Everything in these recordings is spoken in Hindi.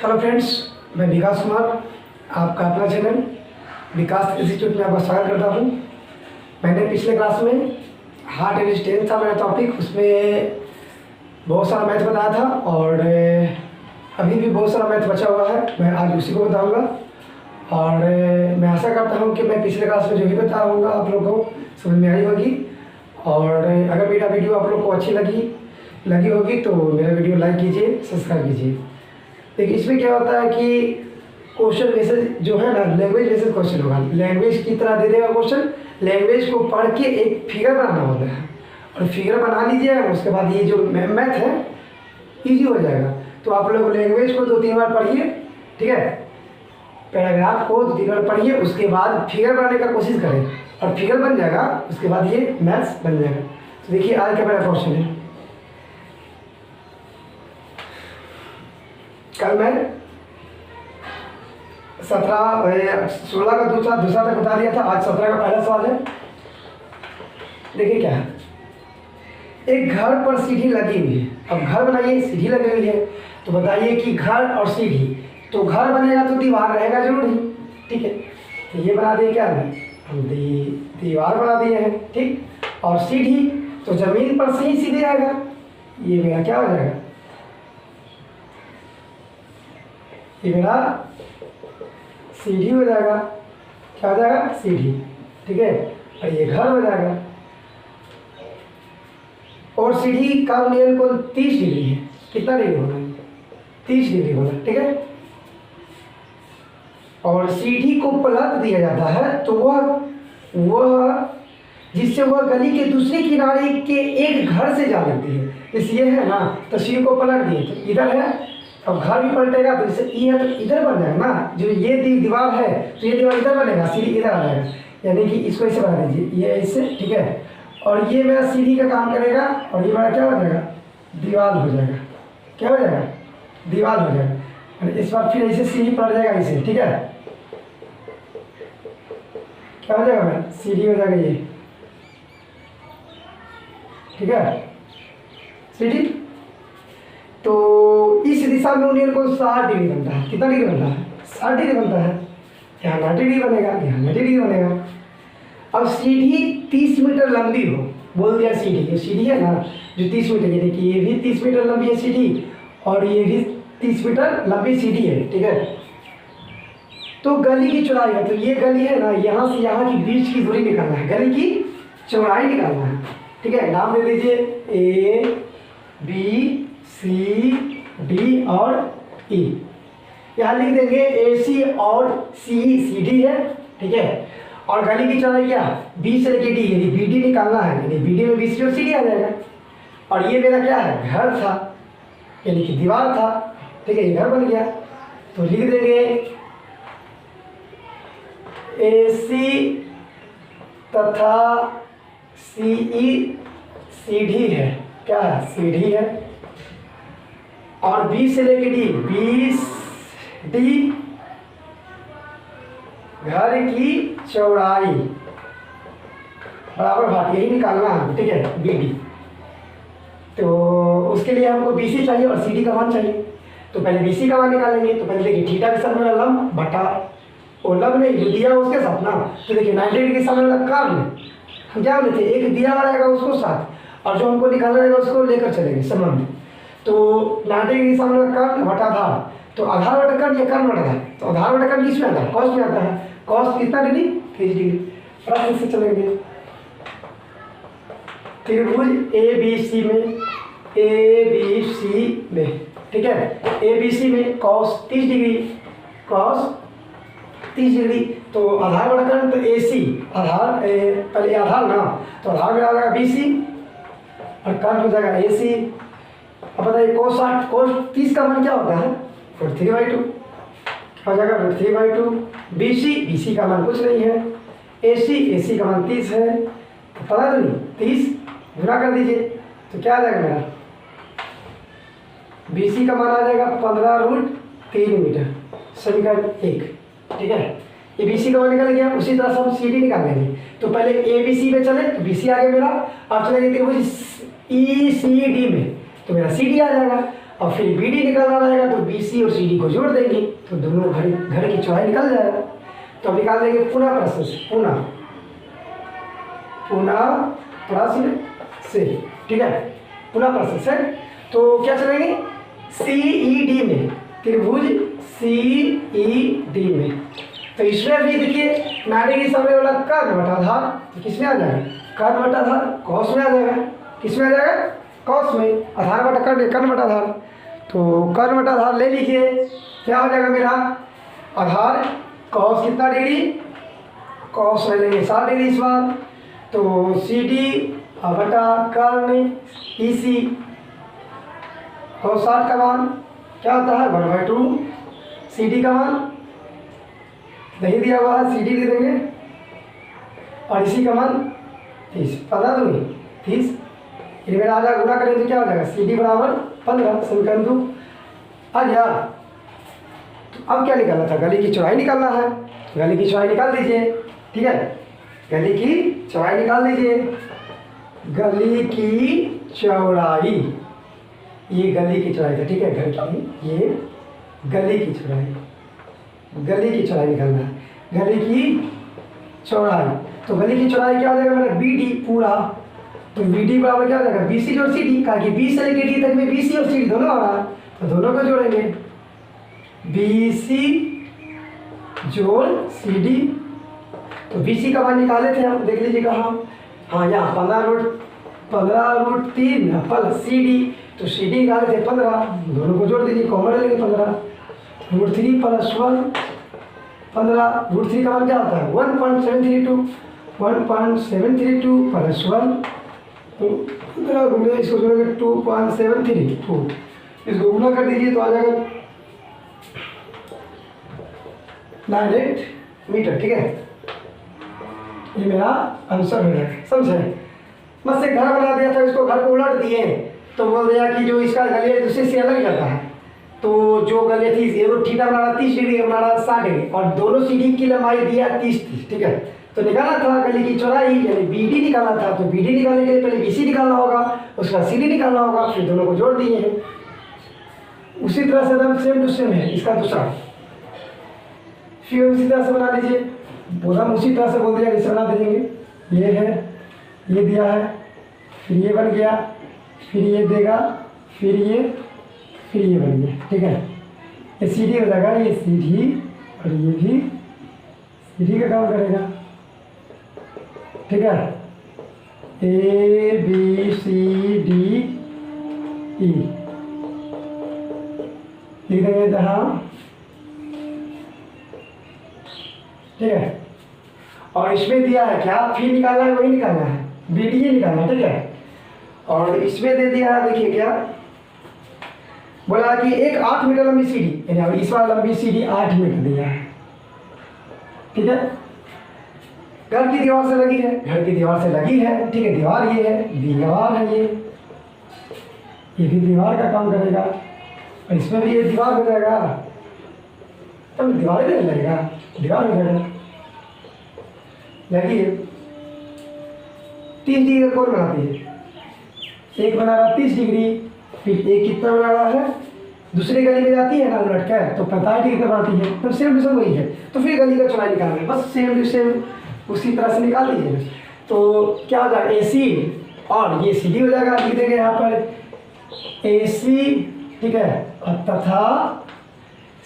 हेलो फ्रेंड्स, मैं विकास कुमार, आपका अपना चैनल विकास इंस्टीट्यूट में आपका स्वागत करता हूँ। मैंने पिछले क्लास में हार्ट रेजिस्टेंस था मेरा टॉपिक, उसमें बहुत सारा मैथ बताया था और अभी भी बहुत सारा मैथ बचा हुआ है। मैं आज उसी को बताऊँगा और मैं आशा करता हूँ कि मैं पिछले क्लास में जो भी बताऊँगा आप लोगों को समझ में आई होगी। और अगर मेरा वीडियो आप लोग को अच्छी लगी होगी तो मेरा वीडियो लाइक कीजिए, सब्सक्राइब कीजिए। देखिए इसमें क्या होता है कि क्वेश्चन बेसिस जो है ना, लैंग्वेज बेसिस क्वेश्चन होगा। लैंग्वेज की तरह दे देगा क्वेश्चन, लैंग्वेज को पढ़ के एक फिगर बनाना होता है और फिगर बना लीजिए, उसके बाद ये जो मैथ है इजी हो जाएगा। तो आप लोग लैंग्वेज को 2-3 बार पढ़िए, ठीक है, पैराग्राफ को 2-3 बार पढ़िए, उसके बाद फिगर बनाने का कोशिश करें और फिगर बन जाएगा, उसके बाद ये मैथ्स बन जाएगा। तो देखिए आज का मेरा क्वेश्चन है, कल मैं 16 का दूसरा तक बता दिया था, आज 17 का पहला सवाल है। देखिए क्या है, एक घर पर सीढ़ी लगी हुई है। अब घर बनाइए, सीढ़ी लगी हुई है, तो बताइए कि घर और सीढ़ी, तो घर बनेगा तो दीवार रहेगा जरूर ही, ठीक है। तो ये बना दिए, क्या है, हम दीवार बना दिए हैं, ठीक। और सीढ़ी तो जमीन पर से ही सीधे आएगा, ये मेरा क्या हो जाएगा, ये मेरा सीढ़ी हो जाएगा। क्या हो जाएगा, सीढ़ी, ठीक है। और ये घर हो जाएगा और सीढ़ी का उन्नयन कोण 30 डिग्री है। कितना डिग्री होगा, 30 डिग्री होगा, ठीक है। और सीढ़ी को पलट दिया जाता है तो वह जिससे वह गली के दूसरे किनारे के एक घर से जा लगती है। इसलिए है ना, तो सीढ़ी को पलट दिए तो इधर है, अब घर भी पलटेगा तो इससे ये है तो इधर बन जाएगा ना। जो ये दीवार है तो ये दीवार इधर बनेगा, सीढ़ी इधर आ जाएगा, यानी कि इसको ऐसे बना दीजिए, ये ऐसे, ठीक है। और ये मेरा सीढ़ी का काम करेगा और ये मेरा क्या हो जाएगा, दीवार हो जाएगा। क्या हो जाएगा, दीवार हो जाएगा। और इस बार फिर ऐसे सीढ़ी पलट जाएगा इसे, ठीक है। क्या हो जाएगा मेरा, सीढ़ी हो जाएगा ये, ठीक है, सीढ़ी। तो इस दिशा में उन्नयन को 60 डिग्री बनता है। कितना डिग्री बनता है, 60 डिग्री बनता है। यहाँ 90 डिग्री बनेगा, यहाँ 90 डिग्री बनेगा। अब सीढ़ी 30 मीटर लंबी हो, बोल दिया सीढ़ी, ये सीढ़ी है ना जो 30 मीटर, यानी कि ये भी 30 मीटर लंबी है सीढ़ी और ये भी 30 मीटर लंबी सीढ़ी है, ठीक है। तो गली की चौड़ाई है, तो ये गली है ना, यहाँ से यहाँ की बीच की दूरी निकालना है, गली की चौड़ाई निकालना है, ठीक है। नाम दे दीजिए A B C D और E। यहाँ लिख देंगे AC और CD है, ठीक है। और गली की चौड़ाई क्या, B से लेके D, यानी BD निकालना है, यानी BD में BC और CD आ जाएगा। और ये मेरा क्या है, घर था, यानी कि दीवार था, ठीक है, ये घर बन गया। तो लिख देंगे AC तथा CE सीढ़ी है, क्या है, सीढ़ी है। और B से लेके D, BD घर की चौड़ाई बराबर भाग, यही निकालना है, ठीक है, BD। तो उसके लिए हमको BC चाहिए और CD का मान चाहिए। तो पहले BC का मान निकालेंगे। तो पहले देखिए थीटा के साथ मेरा लंब बटा वो लंब नहीं जो दिया उसके साथ ना, तो देखिए 90 डिग्री के साथ मेरा कर्व में हम क्या बोले थे, एक दिया हुआ रहेगा उसको साथ और जो हमको निकालना रहेगा उसको लेकर चलेंगे संबंध। तो 90 डिग्री सामने कर्व बटा आधार, तो आधार बटा कर्व या कर्व बटा आधार, तो आधार बटा कर्व किसमें आता है, कॉस में आता है। कॉस कितना डिग्री, 30 डिग्री। प्रश्न से चलेंगे, त्रिभुज ABC में, ठीक है, ABC में कॉस 30 डिग्री, कॉस 30 डिग्री। तो आधार बटा कर्व तो AC, आधार पहले आधार ना, तो आधार में आ जाएगा BC और कर्व हो जाएगा AC। अब बताइए cos 60, cos 30 का मान क्या होता है, √3/2 हो जाएगा, √3/2। BC का मान कुछ नहीं है, AC का मान 30 है, तो पता नहीं 30 गुना कर दीजिए तो क्या आ जाएगा मेरा, BC का मान आ जाएगा 15√3 मीटर, समीकरण 1, ठीक है। ये BC का मान निकल गया। उसी तरह से हम CD निकाल लेंगे। तो पहले ABC में चले तो BC आ गया मेरा, अब चलेंगे त्रिभुज ECD में तो मेरा CD आ जाएगा। और फिर बी डी निकालना रहेगा तो बी सी और सी डी को जोड़ देंगे तो दोनों घर की चौड़ाई निकल जाएगा। तो अब निकाल देंगे पुनः प्रश्न से, पुनः प्रश्न से, ठीक है, पुनः प्रश्न से। तो क्या चलेंगे, सी ई डी में, त्रिभुज सी ई डी में। तो इसमें भी देखिए 90 डिग्री सामने वाला कर्ण बटा आधार, तो किसमें आ जाएगा, कर्ण बटा आधार, कॉस में आ जाएगा, किसमें आ जाएगा, कॉस में, आधार बटा कर्ण, कर्ण बटा आधार। तो कर्ण बटा आधार ले लीजिए, क्या हो जाएगा मेरा, आधार कॉस कितना डिग्री, कॉस ले लेंगे 60 डिग्री इस बार। तो सी डी बटा कर्ण ई सी, कॉस 60 का मान क्या होता है 1/2, सी डी का मान नहीं दिया हुआ है, सी डी दे देंगे, और इसी का मान 30, 15 दूनी 30, ये मेरा आधा गुना करें तो क्या हो जाएगा, सी डी बराबर 15, समीकरण 2 आ गया। तो अब क्या निकालना था, गली की चौड़ाई निकालना है, गली की चौड़ाई निकाल दीजिए, ठीक है, गली की चौड़ाई निकाल दीजिए। गली की चौड़ाई, ये गली की चौड़ाई था, ठीक है, घर की, ये गली की चौड़ाई, गली की चौड़ाई निकालना है, गली की चौड़ाई। तो गली की चौड़ाई क्या हो जाएगा मेरा, बी डी पूरा, तो बी डी बराबर क्या हो जाएगा, बी सी जोड़ सी डी, कहा कि बी से लेकर डी तक में बी सी और सी डी दोनों आ रहा है, तो दोनों को जोड़ेंगे, बी सी जोड़ सी डी। तो बी सी का मान निकाले थे हम, देख लीजिएगा, हाँ यहाँ 15√3 प्लस सी डी, तो सी डी निकाले थे 15, दोनों को जोड़ दीजिए, कॉमन लेंगे 15√3 प्लस 1, 15√3 का मान क्या होता है 1.732, 1.732 प्लस 1, तो 15 गुने इसको जोड़ेंगे 2.732, इसको गुना कर दीजिए तो आ जाएगा 98 मीटर, ठीक है, ये मेरा आंसर है, समझे। बस से घर बना दिया था, इसको घर को उलट दिए तो बोल दिया कि जो इसका गलिया दूसरे से अलग जाता है, तो जो गलिया थी ये थीटा बना रहा 30 डिग्री, बना रहा 60 डिग्री, और दोनों सीढ़ी की लंबाई दिया 30, ठीक है। तो निकाला था गली की चौड़ाई यानी बी डी निकाला था, तो बी डी निकालने के लिए पहले बी सी निकालना होगा, उसका सी डी निकालना होगा, फिर दोनों को जोड़ दिए हैं। उसी तरह से एकदम सेम टू सेम है इसका दूसरा, फिर उसी तरह से बना लीजिए, पूरा उसी तरह से बोल दिया जैसे बना दीजिए, ये है, ये दिया है, फिर ये बन गया, फिर ये देगा, फिर ये बन गया, ठीक है, ये सी डी हो जाएगा, ये सी डी और ये भी सी डी का काम करेगा, ठीक है, A B C D E लिख देंगे जहाँ, ठीक है। और इसमें दिया है क्या, फिर निकालना है वही निकालना है, बी डी निकालना है, ठीक है। और इसमें दे दिया है, देखिए क्या बोला कि एक 8 मीटर लंबी सीढ़ी, यानी इस बार लंबी सीढ़ी 8 मीटर दिया है, ठीक है, घर की दीवार से लगी है, घर की दीवार से लगी है, ठीक है, दीवार ये है, दीवार है ये भी दीवार का काम करेगा, और इसमें भी ये दीवार हो जाएगा, तब दीवार भी नहीं लगेगा, दीवार हो जाएगा, लगी है 30 डिग्री का कोण बनाती है, एक बना रहा 30 डिग्री, फिर एक कितना बना रहा है, दूसरी गली में जाती है ना उलट कर, तो 45 डिग्री का बनाती है, तो सेम टू सेम वही है, तो फिर गली का चौड़ाई निकालना है, बस सेम टू सेम उसी तरह से निकाल दीजिए। तो क्या हो जाएगा, ए सी और ये सी डी हो जाएगा, लिख देंगे यहाँ पर ए सी, ठीक है, और तथा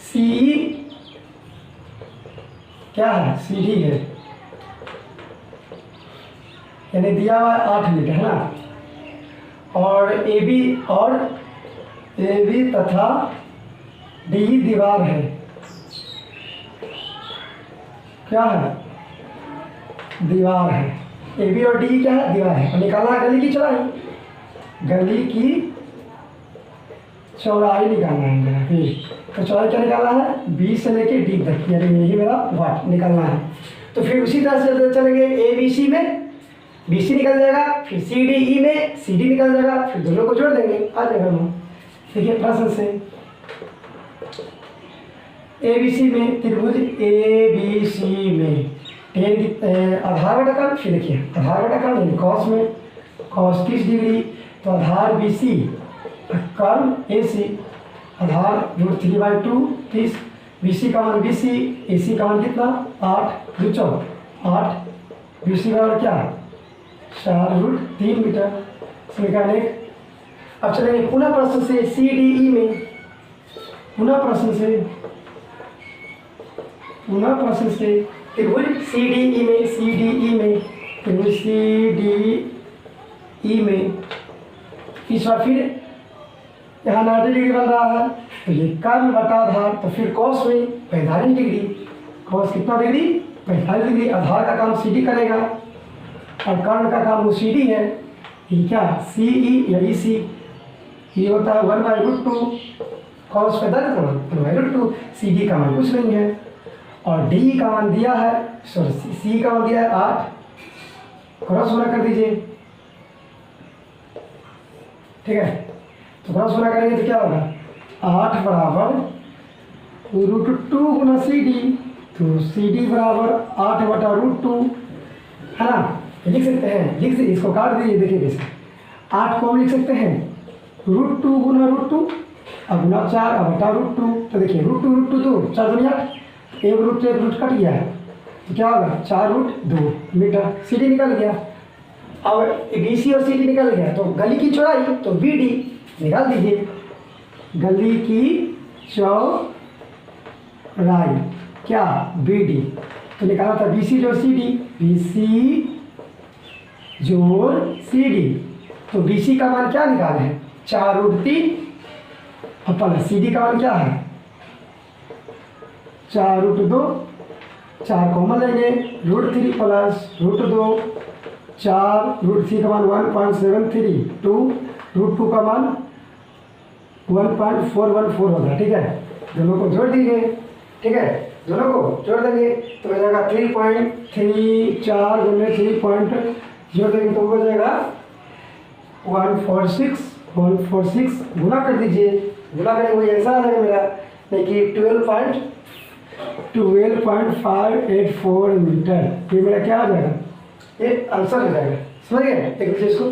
सी क्या है, सी डी है, यानी दिया हुआ 8 मीटर है ना, और ए बी तथा डी दीवार है, क्या है, दीवार है, ए बी और डी क्या है, दीवार है, और निकालना है गली की चौड़ाई, गली की चौड़ाई निकालना है मेरा, तो चौड़ाई क्या निकालना है, बी से लेके डी तक, यानी यही मेरा वाट निकालना है। तो फिर उसी तरह से चलेंगे, ए बी सी में बी सी निकल जाएगा, फिर सी डी ई में सी डी निकल जाएगा, फिर दोनों को जोड़ देंगे, आ जाएगा हम, देखिए प्रश्न से, ए बी सी में त्रिभुज ए बी सी में आधार बटा कर्ण, फिर देखिए आधार बटा कर्ण कॉस में, कॉस 30 डिग्री, तो आधार बी सी कर्ल ए सी आधार √3/2 30, बी सी का मान BC, AC का मान कितना 8 2 8, BC बराबर क्या 4√3 मीटर। समीकरण 1। अब चलेंगे पुनः प्रश्न से CDE में, पुनः प्रश्न से त्रिभुज CDE में त्रिभुज CDE में इस बार फिर यहाँ 90 डिग्री बन रहा है, तो ये कर्ल बटा आधार, तो फिर कॉस में 45 डिग्री, कॉस कितना डिग्री 45 डिग्री। आधार का काम CD करेगा और कर्ण का काम वो CD है, ये क्या CE या EC, ये होता है 1/√2, कॉस 45 1/√2, CD का मान कुछ नहीं है और DE का मान दिया है, सॉरी C का मान दिया है 8, क्रॉस गुणा कर दीजिए, ठीक है। तो क्रॉस गुणा करेंगे तो क्या होगा 8 बराबर √2 गुना CD, तो CD बराबर 8/√2 है ना। लिख सकते हैं, इसको काट दीजिए, देखिए कैसे 8 को हम लिख सकते हैं √2 गुना √2 अब गुना 4 अब बटा √2, तो देखिए √2 तो 4 दूनी 8, एक रूट कट गया है, तो क्या होगा 4√2 मीटर। CD निकल गया, अब BC और CD निकल गया, तो गली की चौड़ाई तो BD निकाल दीजिए, गली की चौड़ाई क्या BD, तो निकाला था BC जोड़ CD, BC जोड़ CD, तो BC का मान क्या निकाले हैं 4√3, अब प्लस CD का मान क्या है 4√2, 4 कॉमन लेंगे √3 प्लस √2, 4 √3 का मान 1.73, 2 √2 का मान 1.414 होगा, ठीक है। दोनों को जोड़ दीजिए, ठीक है, दोनों को जोड़ देंगे तो हो जाएगा 3.34 गुने 3 पॉइंट जोड़ देंगे तो हो जाएगा 146 गुना कर दीजिए, गुना करेंगे वही ऐसा आ जाएगा मेरा, देखिए 12.584 मीटर, ये मेरा क्या आ जाएगा, ये आंसर हो जाएगा। समझ गए एक दूसरे इसको।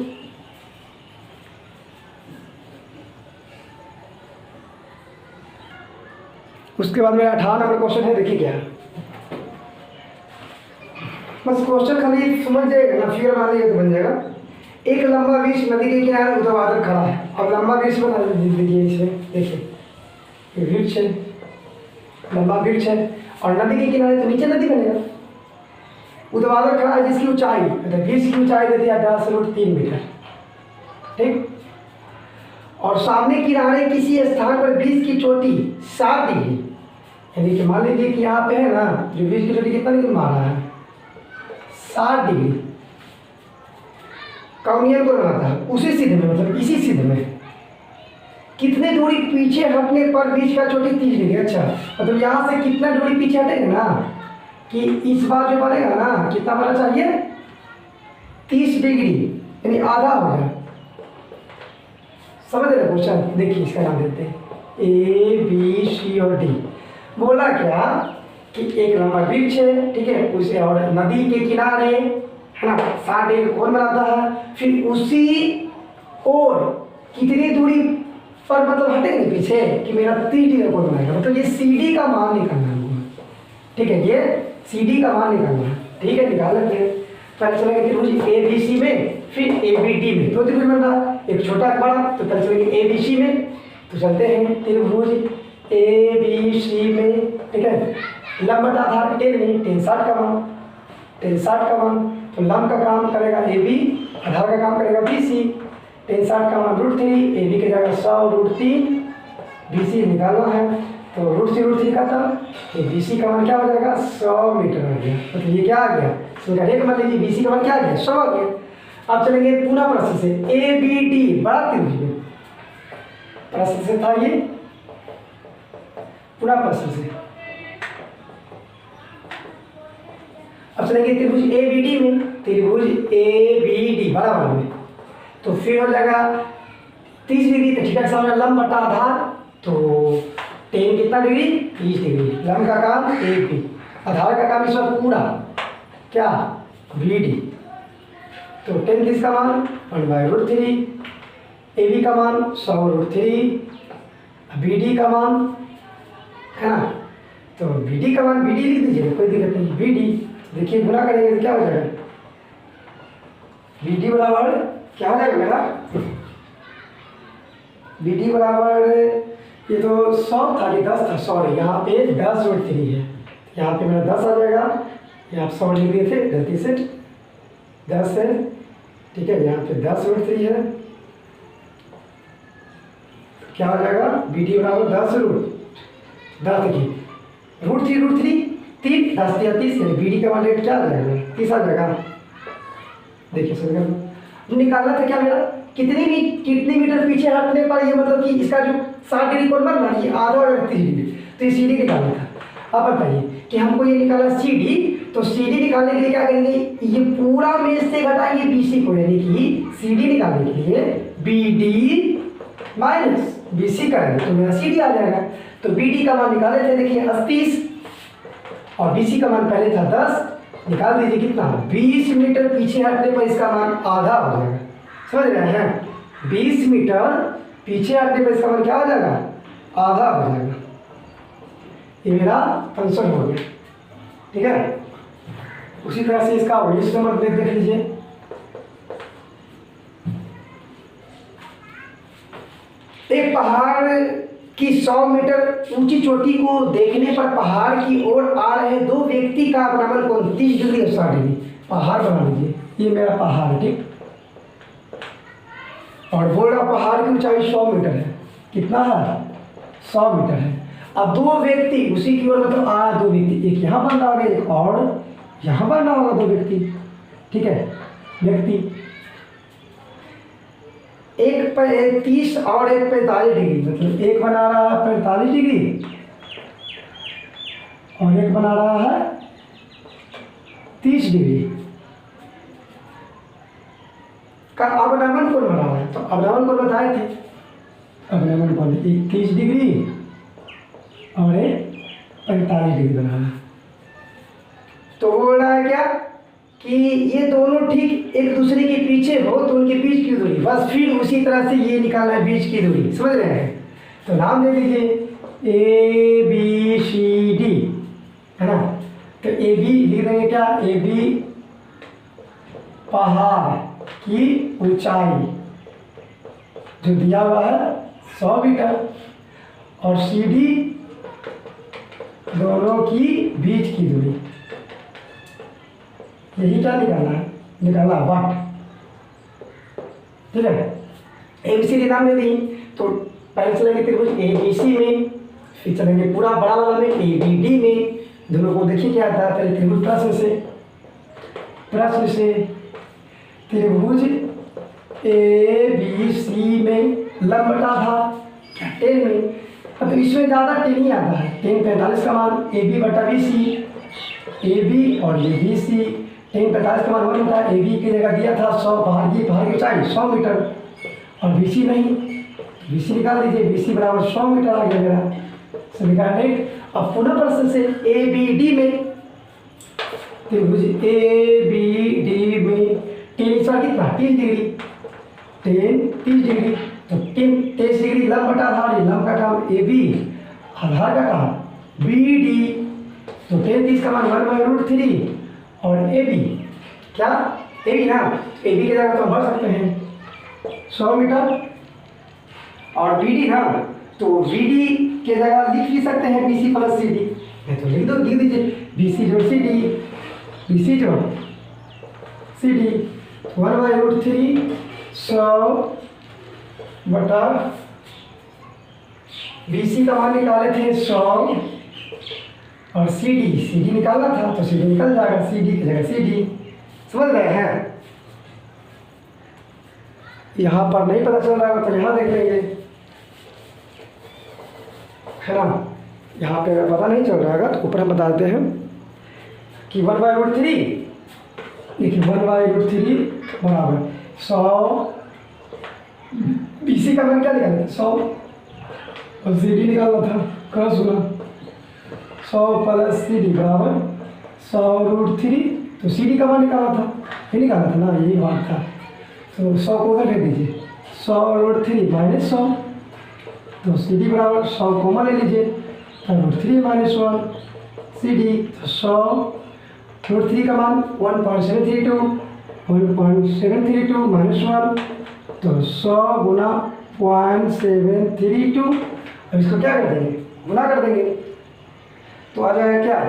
उसके बाद मेरा 18 नंबर क्वेश्चन है, देखिए क्या है, बस क्वेश्चन खाली समझ जाएगा ना, फिगर बना देगा तो बन जाएगा। एक लंबा वृक्ष नदी के किनारे ऊर्ध्वाधर खड़ा है, अब लंबा वृक्ष बना दीजिए इसमें, देखिए वृक्ष है, लंबा वृक्ष है और नदी के किनारे तो नीचे नदी बनेगा, ऊर्ध्वाधर खड़ा है जिसकी ऊंचाई मतलब वृक्ष की ऊंचाई देती है 10√3 मीटर, ठीक। और सामने किनारे किसी स्थान पर वृक्ष की चोटी 7 डिग्री, यानी कि मान लीजिए कि यहाँ पे है ना जो वृक्ष की चोटी कितना डिग्री मार रहा है 7 डिग्री, कौनियन को बनाता है उसी सिद्ध में, मतलब इसी सिद्ध में कितने दूरी पीछे हटने पर वृक्ष का चोटी 30 डिग्री। अच्छा मतलब यहाँ से कितना दूरी पीछे हटेगा ना कि इस बार जो बनेगा ना कितना बना चाहिए 30 डिग्री, यानी आधा हो जाए। समझ रहे क्वेश्चन, देखिए इसका नाम देते हैं ABCD और D। बोला क्या कि एक लंबा वृक्ष है, ठीक है, उसे और नदी के किनारे है ना 7 डिग्री कोण बनाता है, फिर उसी और कितनी दूरी पर मतलब हटेंगे पीछे कि मेरा 30 डिग्री कोण बनाएगा, मतलब ये CD का मान निकालना है, ठीक है, ये CD का मान निकालना है, ठीक है, निकाल लेते हैं। पहले चलेंगे त्रिभुज ABC में, फिर ABD में, दो त्रिभुज बन रहा है, एक छोटा एक बड़ा, तो पहले चलेंगे ABC में, तो चलते हैं त्रिभुज ABC में, ठीक है। लंब बटा आधार 10 में 10 60 का मान, 10 60 का मान, तो लंब का काम करेगा AB, आधार का काम करेगा BC, 10 60 का मान √3, AB की जगह 100√3, BC निकालना है तो √3 का था, तो BC का मान क्या हो जाएगा 100 मीटर हो गया, मतलब ये क्या आ गया इसमें एक मान लीजिए BC का मान क्या आ गया 100 आ गया। अब चलेंगे पुनः प्रश्न से ABD बड़ा त्रिभुज में, प्रश्न से था ये, पुनः प्रश्न से अब चलेंगे त्रिभुज ABD में, त्रिभुज ABD बड़ा वाला में, तो फिर हो जाएगा 30 डिग्री, तो ठीक है सामने लंब बटा आधार, तो 10 कितना डिग्री 30 डिग्री, लंब का काम AB, आधार का काम इस वक्त पूरा क्या BD, तो 10 किसका मान 1/√3, ए बी का मान 100√3, बी डी का मान है ना, तो बी डी का मान बी डी लिख दीजिए, कोई दिक्कत नहीं। बी डी देखिए गुना करेंगे तो क्या हो जाएगा, बी डी बराबर क्या हो जाएगा मेरा, बी डी बराबर ये तो 100 था कि 10 था, सॉरी यहाँ पे 10√3 है, यहाँ पे मेरा 10 आ जाएगा, यहाँ 100 लिख दिए थे गलती से, 10 है, ठीक है, यहाँ पे 10√3 है, क्या हो जाएगा, बी डी बराबर 10 देखिए √3 3 10 या 30, बी डी का मान रेट क्या आ जाएगा, 30 आ जाएगा। देखिए समझ निकालना था क्या मेरा, कितनी मीटर पीछे हटने पर ये मतलब कि इसका जो 60 डिग्री कोण बन रहा है ये आधा और 30 डिग्री, तो ये सी डी निकालना था। अब बताइए कि हमको ये निकाला सी डी, तो सी डी निकालने के लिए क्या करेंगे, ये पूरा में से घटाएंगे बी सी को, यानी कि सी डी निकालने के लिए B D minus B C करेंगे तो मेरा सी डी आ जाएगा। तो बी डी का मान निकाले थे देखिए 30 और बी सी का मान पहले था 10, निकाल दीजिए कितना, 20 मीटर पीछे हटने पर इसका मान आधा हो जाएगा, समझ रहे हैं, 20 मीटर पीछे हटने पर इसका मान क्या हो जाएगा, आधा हो जाएगा। ये मेरा फंक्शन हो गया, ठीक है। उसी तरह से इसका वॉल्यूम नंबर देख लीजिए, एक पहाड़ की 100 मीटर ऊंची चोटी को देखने पर पहाड़ की ओर आ रहे दो व्यक्ति का अपनापन कोण 30 डिग्री और 60 डिग्री, पहाड़ बना लीजिए, ये मेरा पहाड़ है, ठीक, और बोल रहा पहाड़ की ऊंचाई 100 मीटर है, कितना है 100 मीटर है। अब दो व्यक्ति उसी की ओर मतलब आ दो व्यक्ति, एक यहाँ बन रहा होगा एक और यहाँ बन रहा होगा, दो व्यक्ति, ठीक है, व्यक्ति एक पे 30 और एक 45 डिग्री, मतलब एक बना रहा है 45 डिग्री और एक बना रहा है 30 डिग्री का अवनमन कोण बना रहा है। तो अवनमन कोण बताए थे, अवनमन कोण एक 30 डिग्री और एक 45 डिग्री बना रहा है। तो बोल रहा है क्या कि ये दोनों ठीक एक दूसरे के पीछे हो तो उनके बीच की दूरी, बस फिर उसी तरह से ये निकालना है बीच की दूरी, समझ रहे हैं। तो नाम दे दीजिए ए बी सी डी, है ना, तो ए बी लिख देंगे क्या, ए बी पहाड़ की ऊंचाई जो दिया हुआ है 100 मीटर और सी डी दोनों की बीच की दूरी, यही क्या निकालना है, निकालना वट, ठीक है। ए बी सी डी नाम दे दी, तो पहले चलेंगे त्रिभुज ए बी सी में, फिर चलेंगे पूरा बड़ा वाला में ए बी डी में, दोनों को देखिए क्या आता है। पहले त्रिभुज प्रश्न से त्रिभुज ए बी सी में लंब बटा आधार 10 में, अब तो इसमें ज़्यादा 10 ही आता है, 10 45 का मान ए बी बटा बी सी, ए बी और ये बी सी, 10 45 का मान 1 होता है, ए बी की जगह दिया था 100, बाहर की ऊंचाई 100 मीटर और बी सी नहीं, बी सी निकाल दीजिए, बी सी बराबर 100 मीटर आ गया मेरा समीकरण 1। अब पुनः प्रश्न से ए बी डी में त्रिभुज ए बी डी में 10 इसका कितना 30 डिग्री, 30 डिग्री, तो 30 डिग्री लंब बटा आधार, लंब का काम ए बी, आधार का काम बी डी, तो 30 का मान 1/√3 और ए बी क्या, ए बी ना, ए बी की जगह तो भर सकते हैं 100 मीटर और बी डी ना, तो बी डी की जगह लिख भी सकते हैं B C plus C D, नहीं तो लिख दीजिए बी सी जोड़ सी डी, बी सी जोड़ सी डी 1/√3 100 बटा बी सी का मान निकाले थे 100 और सी डी निकालना था तो सी डी निकल जाएगा, सी डी की जगह सी डी, समझ रहे हैं। यहाँ पर नहीं पता चल रहा है तो यहाँ देख लेंगे, है ना, यहाँ पे अगर पता नहीं चल रहा है तो ऊपर हम बता देते हैं कि 1/√3, देखिए 1/√3 बराबर 100, बी सी का मान क्या निकालना था 100 और सी डी निकालना था, कहाँ सुना 100 प्लस सी डी बराबर 100√3, तो सी डी का मान निकाला था, ये निकाला था ना, यही बात था। तो 100 को उधर फेंक दीजिए, 100√3 -100, तो सी डी बराबर 100 कॉमन ले लीजिए, तो √3 - 1 सी डी, तो 100√3 का मान 1.732, 1.732 -1, तो 100 गुना 0.732। अब इसको क्या कर देंगे, गुना कर देंगे, तो आ जाएगा क्या,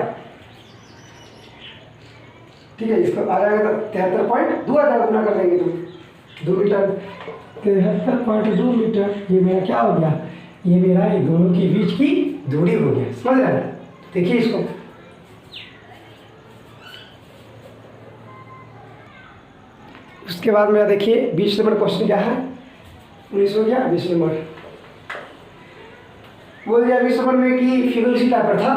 ठीक है, इसको आ जाएगा 73.2 आ जाएगा, गुना कर देंगे तो 2 मीटर, 73.2 मीटर। ये मेरा क्या हो गया, ये मेरा ये दोनों के बीच की दूरी हो गया, समझ रहे हैं। देखिए इसको, उसके बाद मेरा देखिए 20 नंबर क्वेश्चन क्या है, 19 हो गया, 20 नंबर बोल दिया 20 नंबर में कि फिगर उसी टाइप पर था,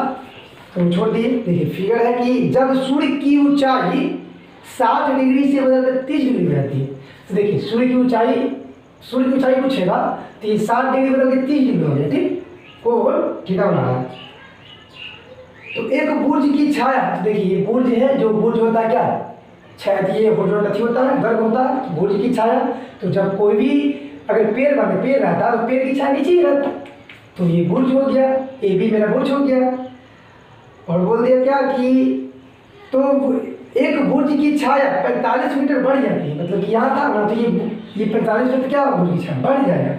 तो छोड़ दिए। देखिए फिगर है कि जब सूर्य की ऊंचाई 60 डिग्री से बदलकर 30 डिग्री हो जाती है, तो देखिए सूर्य की ऊंचाई पूछेगा तो ये 60 डिग्री बदल के 30 डिग्री हो गया, ठीक, को ठीका बना रहा है। तो एक बुर्ज की छाया, तो देखिए ये बुर्ज है, जो बुर्ज होता है क्या, छाया, ये होरिज़ोंटल होता है, गर्भ होता है, बुर्ज की छाया। तो जब कोई भी अगर पेड़ रहता है तो पेड़ की छाया नीचे ही रहता, तो ये बुर्ज हो गया, ए बी मेरा बुर्ज हो गया। और बोल दिया क्या कि तो एक बुर्ज की छाया 45 मीटर बढ़ जाती है, मतलब कि यहाँ था ना, तो ये 45 मीटर क्या बुर्ज की छाया बढ़ जाएगा।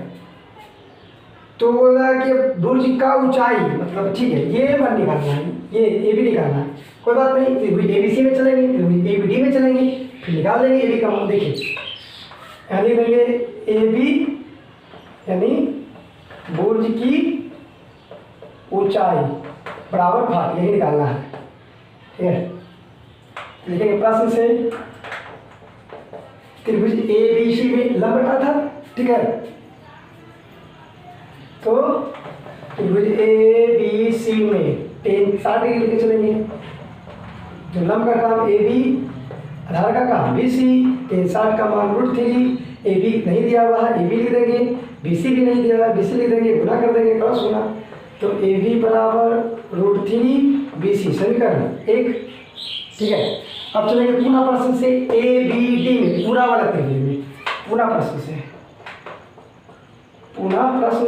तो बोल रहा है कि बुर्ज का ऊंचाई, मतलब ठीक है, ये मान निकालना है, ये ए बी निकालना है, कोई बात नहीं, फिर ए बी सी में चलेंगे, फिर ए बी डी में चलेंगे, फिर निकाल देंगे ए बी का मान। देखिए यानी देंगे ए बी यानी बुर्ज की ऊंचाई बराबर भाग, यही निकालना है, ठीक है। लिखेंगे प्रश्न से, त्रिभुज ए बी सी में लंब कटा था, ठीक है, तो त्रिभुज ए बी सी में 60 डिग्री लेके चलेंगे, तो लंब का काम ए बी, आधार का काम बी सी, 60 का मान √3, ए बी नहीं दिया हुआ है, ए बी लिख देंगे, बी सी भी नहीं दिया हुआ है, बी सी लिख देंगे, गुना कर देंगे, क्रॉस गुना, तो ए बी बराबर √3 बी सी, समीकरण 1, ठीक है। अब चलेंगे पुनः प्रश्न से ए बी डी में, पूरा वाला त्रिभुज में, पुनः प्रश्न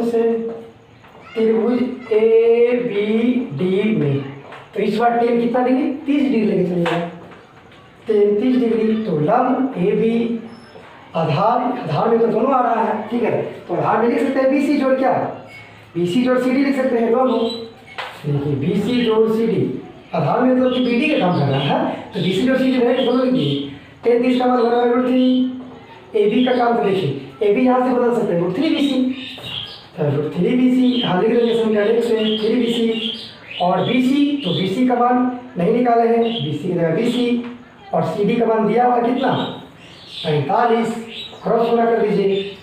से त्रिभुज ए बी डी में, तो इस बार टेन कितना देंगे, 30 डिग्री लेके चलेगा, 33 डिग्री। तो लंब ए बी, आधार में तो दोनों आ रहा है, ठीक है, तो आधार में लिख सकते हैं बी सी जोड़ क्या, बी सी जोड़ सी डी लिख सकते हैं दोनों। देखिए बी सी जोड़ सी डी, आधार में मतलब कि बी डी का काम कर रहा है, तो बी सी जोड़ सी डी है, दोनों लिख दिए, 33 का मतलब √3। ए बी का काम, तो देखिए ए बी यहाँ से बदल सकते हैं √3 बी सी, √3 बी सी, हाँ लिख देंगे समीकरण 1 से 3 बी सी, और बी सी, तो बी सी का मान नहीं निकाले हैं, बी सी की जगह बी सी, और सी डी का मान दिया हुआ कितना 45, क्रॉस गुना कर दीजिए,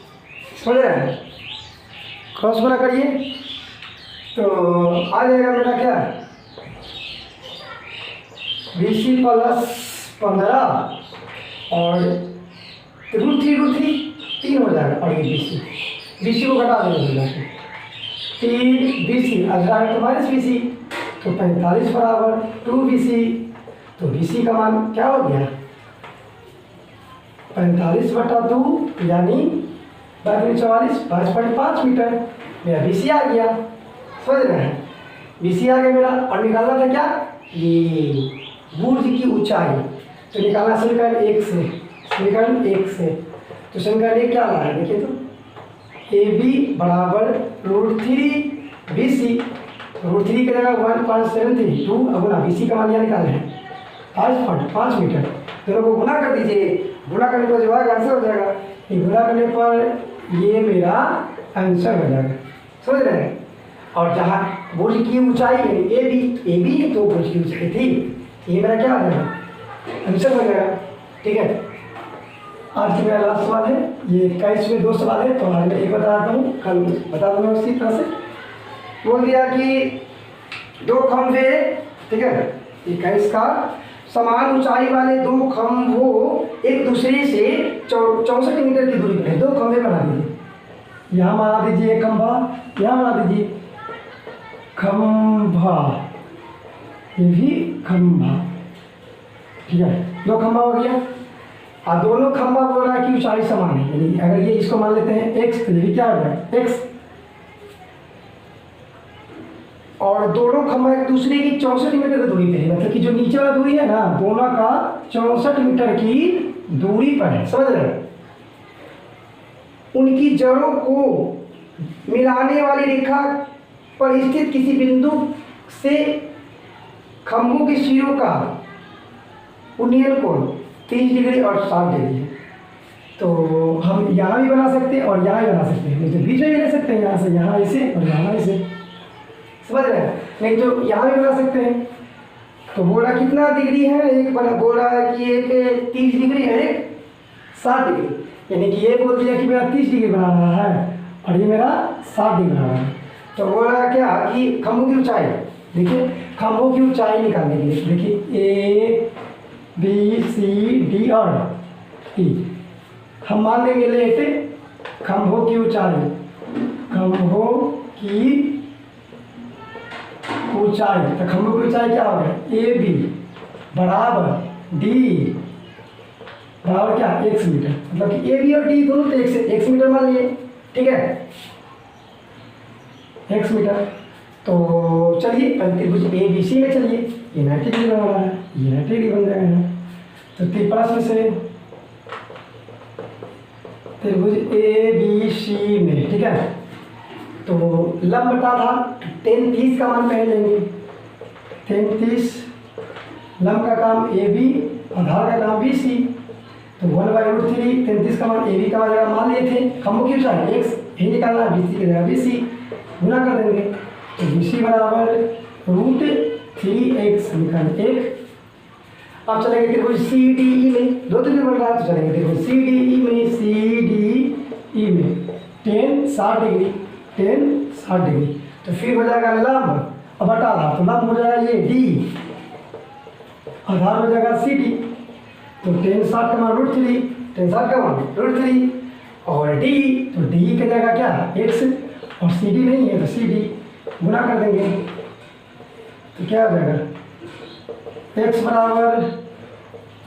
समझ रहे हैं, क्रॉस गुना करिए, तो आ जाएगा मेरा क्या, बी सी प्लस 15 और √3 3 हो जाएगा, और ये बी सी को घटा देंगे, 3 बी सी, अगर माइनस बी सी, तो 45 बराबर 2 बी सी, तो बी सी का मान क्या हो गया 45/2 यानी 44, 22.5 मीटर, मेरा बी सी आ गया, समझ रहे हैं, बी सी आ गया मेरा। और निकालना था क्या, ये बुर्ज की ऊंचाई, तो निकालना समीकरण 1 से, तो समीकरण 1 क्या आ रहा है, देखिए तो ए बी बराबर √3 बी सी, √3 की जगह 1.732, अब गुना बी सी का मान यहाँ निकालना है 5.5 मीटर, दोनों को गुना कर दीजिए, गुना करने पर जो आएगा आंसर हो जाएगा, ये गुना करने पर ये मेरा आंसर हो जाएगा, समझ रहे हैं। और जहाँ बुर्ज की ऊंचाई है ए बी तो बुर्ज की ऊंचाई थी, ये मेरा क्या हो जाएगा आंसर हो जाएगा, ठीक है। आज मेरा लास्ट सवाल है, ये 21 में 2 सवाल है, तो आज मैं एक बता देता हूँ, कल बता दूंगा उसी तरह से। बोल दिया कि 2 खंभे, ठीक है, 21 का समान ऊंचाई वाले 2 खंभों एक दूसरे से 64 मीटर की दूरी पर है, 2 खंभे बना दीजिए, यहाँ बना दीजिए एक खंभा, यहाँ बना दीजिए खंभा, ये भी खंभा, ठीक है, 2 खंभा हो गया। और दोनों खंभा बोल रहा है कि ऊंचाई समान है, यानी अगर ये इसको मान लेते हैं x, तो ये क्या हो जाएगा x, और दोनों खंभा एक दूसरे की 64 मीटर की दूरी पे है, मतलब कि जो नीचे वाला दूरी है ना दोनों का 64 मीटर की दूरी पर है, समझ रहे हैं। उनकी जड़ों को मिलाने वाली रेखा पर स्थित किसी बिंदु से खंभों के सिरों का उन्नयन कोण 30 डिग्री और 60 डिग्री है। तो हम यहाँ भी बना सकते हैं और यहाँ भी बना सकते हैं, तो बीच में भी ले सकते हैं, यहाँ से यहाँ ऐसे और यहाँ ऐसे, समझ रहे हैं। नहीं तो यहाँ भी बना सकते हैं। तो बोला कितना डिग्री है, एक बना बोला है कि एक 30 डिग्री है, एक 60 डिग्री, यानी कि ये बोल दिया कि मेरा 30 डिग्री बना रहा है और ये मेरा 60 डिग्री बना रहा है। तो बोला क्या कि खंभों की ऊंचाई, देखिए खंभों की ऊंचाई निकालने के लिए देखिए ए बी सी डी और ई, हम मान लेंगे लेट खंभों की ऊंचाई, खंभों की ऊंचाई, तो खंभों की ऊंचाई क्या होगा ए बी बराबर डी बराबर क्या x मीटर, मतलब कि ए बी और डी दोनों तो x मीटर मान लिए, ठीक है x मीटर। तो चलिए पहले त्रिभुज ए बी सी में चलिए, ये 90 डिग्री बना रहा है, ये 90 डिग्री बन जाएगा। तो प्लस में से त्रिभुज ए बी सी में, ठीक है। तो लंब बता था 10-30 का मान पहले लेंगे, 10-30 लंब का काम ए बी, आधार का काम बी सी, तो 1/√3 33 का मान ए बी का जगह मान लिए थे, खंभों की ऊंचाई x ही निकालना, बी सी की जगह बी सी गुना कर देंगे, तो बी सी बराबर √3x निकाल 1। अब चलेंगे त्रिभुज सी डी ई में, दो त्रिभुज बन रहा है तो चलेंगे त्रिभुज सी डी ई में, सी डी ई में 10-60 डिग्री, 10-60 डिग्री, तो फिर हो जाएगा लंब अब बटा आधार, तो लंब हो जाएगा ये डी, आधार हो जाएगा सी डी, तो 10-60 का मान √3, 10-60 का मान √3 और डी, तो डी की जगह क्या x और सी डी नहीं है तो सी डी गुना कर देंगे, तो क्या हो जाएगा x बराबर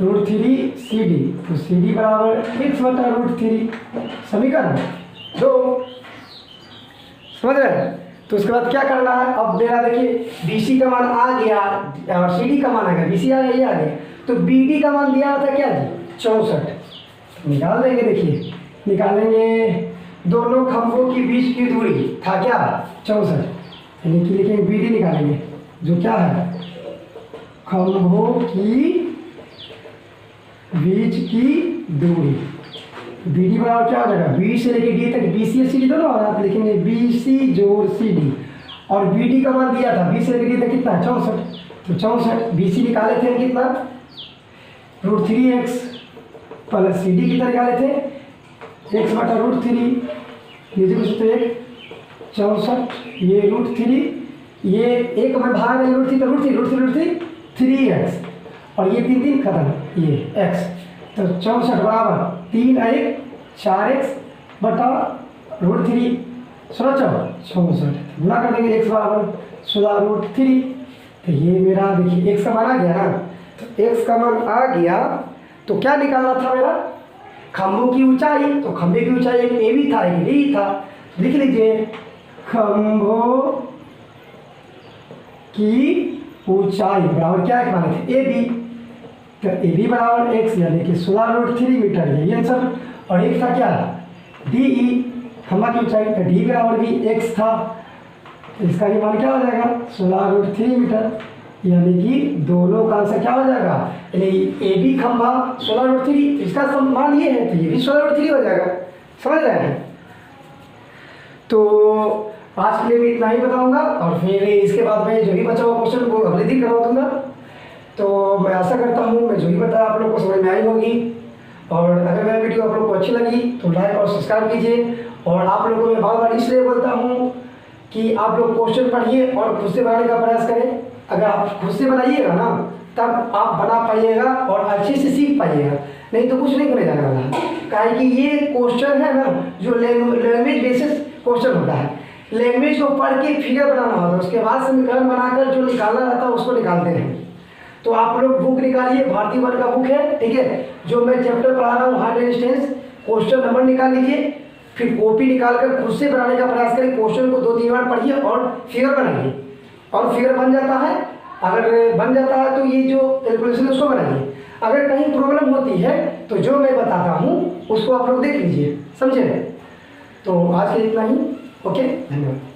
√3 सी डी, तो सी डी बराबर x बटा √3, समीकरण 2, समझ रहे हैं। तो उसके बाद क्या करना है, अब मेरा देखिए बी सी का मान आ गया और सी डी का मान आ गया, बी सी आ गया, ये आ गया, तो बी डी का मान दिया था क्या जी 64, निकाल देंगे, देखिए निकालेंगे, दोनों खंभों के बीच की दूरी था क्या 64, यानी कि लिखेंगे बी डी निकालेंगे जो क्या है खंभों की बीच की दूरी, बी डी बराबर क्या हो जाएगा बी से लेके डी तक, बी सी और सी डी दोनों आप लिखेंगे बी सी जोड़ सी डी, और बी डी का मान दिया था बी से लेके डी तक कितना 64, तो 64 बी सी निकाले थे कितना √3x प्लस सी डी कितना निकाले थे x बटा √3, नीचे कुछ तो 1 64, ये √3, ये एक में भाग है √3 तो √3 3x, और ये 3 खत्म, ये x, तो 64 बराबर 3 4x बटा √3 64 गुना कर देंगे x बराबर 16√3, तो ये मेरा देखिए x का मान आ गया ना, तो x का मान आ गया, तो क्या निकालना था मेरा खंभों की ऊंचाई, तो खंभे की ऊंचाई एक ए बी था एक डी था, लिख लीजिए खंभों की ऊंचाई बराबर क्या है माने थे ए बी, तो ए बी बराबर x यानी कि 16√3 मीटर है ये आंसर, और एक था क्या डी ई खंभा की ऊंचाई, तो डी बराबर भी x था, तो इसका ये मान क्या हो जाएगा 16√3 मीटर, यानी कि दोनों का आंसर क्या हो जाएगा, यानी ए बी खंभा 16√3, इसका मान ये है तो ये भी 16√3 हो जाएगा, समझ रहे हैं। तो आज के लिए भी इतना ही बताऊंगा, और फिर इसके बाद मैं जो भी बचा हुआ क्वेश्चन वो अगले दिन करवा दूंगा। तो मैं आशा करता हूँ मैं जो भी बताया आप लोग को समझ में आई होगी, और अगर मेरा वीडियो आप लोग को अच्छी लगी तो लाइक और सब्सक्राइब कीजिए, और आप लोगों को मैं बार बार इसलिए बोलता हूँ कि आप लोग क्वेश्चन पढ़िए और खुद से बनाने का प्रयास करें, अगर आप खुद से बनाइएगा ना तब आप बना पाइएगा और अच्छे से सीख पाइएगा, नहीं तो कुछ नहीं करने जाने वाला है। काहे कि ये क्वेश्चन है ना जो लैंग्वेज बेसिस क्वेश्चन होता है, लैंग्वेज को पढ़ के फिगर बनाना होता है, उसके बाद समीकरण बनाकर जो निकालना रहता है उसको निकालते हैं। तो आप लोग बुक निकालिए, भारतीय वन का बुक है, ठीक है, जो मैं चैप्टर पढ़ा रहा हूँ हार्ट रेजिस्टेंस, क्वेश्चन नंबर निकाल लीजिए, फिर कॉपी निकाल कर खुद से बनाने का प्रयास करिए। क्वेश्चन को 2-3 बार पढ़िए और फिगर बनाइए, और फिगर बन जाता है, अगर बन जाता है तो ये जो कैलकुलेशन है उसको बनाइए। अगर कहीं प्रॉब्लम होती है तो जो मैं बताता हूँ उसको आप लोग देख लीजिए, समझे? तो आज के इतना ही, ओके, धन्यवाद।